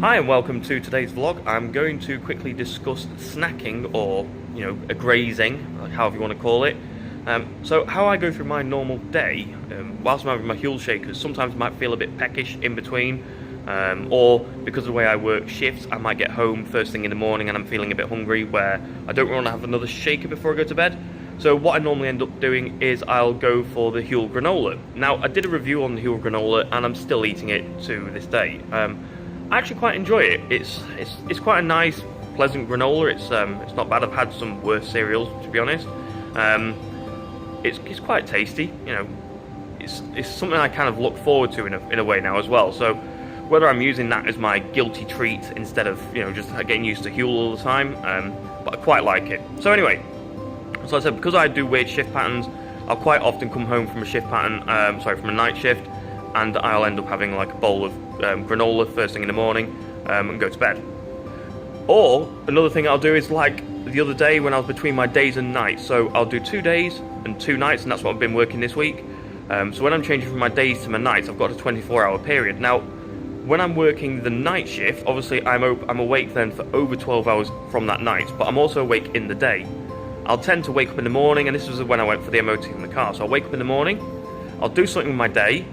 Hi and welcome to today's vlog. I'm going to quickly discuss snacking, or a grazing, like however you want to call it. So how I go through my normal day, whilst I'm having my Huel shakers, sometimes I might feel a bit peckish in between, or because of the way I work shifts, I might get home first thing in the morning and I'm feeling a bit hungry where I don't want to have another shaker before I go to bed. So what I normally end up doing is I'll go for the Huel granola. Now I did a review on the Huel granola and I'm still eating it to this day. I actually quite enjoy it. It's quite a nice, pleasant granola. It's not bad. I've had some worse cereals, to be honest. It's quite tasty. It's something I kind of look forward to in a way now as well. So whether I'm using that as my guilty treat instead of just getting used to Huel all the time, but I quite like it. So anyway, so I said, because I do weird shift patterns, I'll quite often come home from a shift pattern, from a night shift, and I'll end up having like a bowl of granola first thing in the morning and go to bed. Or another thing I'll do is like the other day when I was between my days and nights. So I'll do 2 days and 2 nights, and that's what I've been working this week. So when I'm changing from my days to my nights, I've got a 24-hour period. Now, when I'm working the night shift, obviously I'm awake then for over 12 hours from that night, but I'm also awake in the day. I'll tend to wake up in the morning, and this was when I went for the MOT in the car. So I'll wake up in the morning, I'll do something with my day.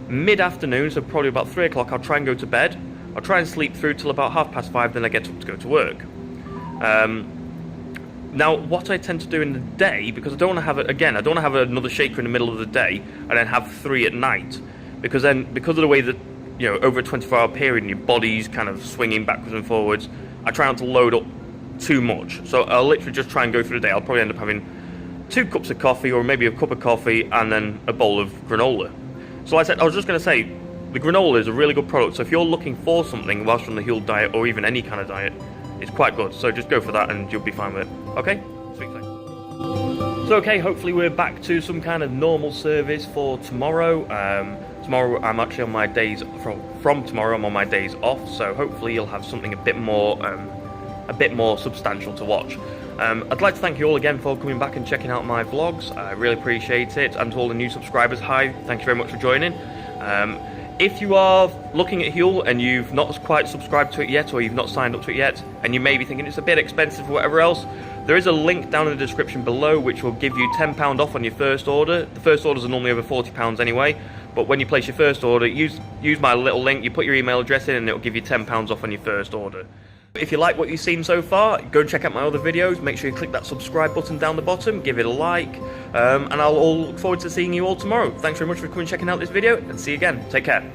Mid-afternoon, so probably about 3 o'clock, I'll try and go to bed. I'll try and sleep through till about 5:30, then I get up to go to work. Now, what I tend to do in the day, because I don't want to have I don't want to have another shaker in the middle of the day and then have 3 at night, because of the way that over a 24-hour period and your body's kind of swinging backwards and forwards, I try not to load up too much. So I'll literally just try and go through the day. I'll probably end up having 2 cups of coffee, or maybe a cup of coffee and then a bowl of granola. So like I said, I was just going to say, the granola is a really good product. So if you're looking for something whilst on the Huel diet, or even any kind of diet, it's quite good. So just go for that and you'll be fine with it. Okay? Sweet thing. So okay, hopefully we're back to some kind of normal service for tomorrow. Tomorrow I'm actually on my days, from tomorrow I'm on my days off. So hopefully you'll have something a bit more substantial to watch. I'd like to thank you all again for coming back and checking out my vlogs. I really appreciate it. And to all the new subscribers, hi, thank you very much for joining. If you are looking at Huel and you've not quite subscribed to it yet, or you've not signed up to it yet, and you may be thinking it's a bit expensive or whatever else, there is a link down in the description below which will give you £10 off on your first order. The first orders are normally over £40 anyway, but when you place your first order, use my little link, you put your email address in, and it will give you £10 off on your first order. If you like what you've seen so far, go and check out my other videos. Make sure you click that subscribe button down the bottom, give it a like, and I'll look forward to seeing you all tomorrow. Thanks very much for coming and checking out this video, and see you again. Take care.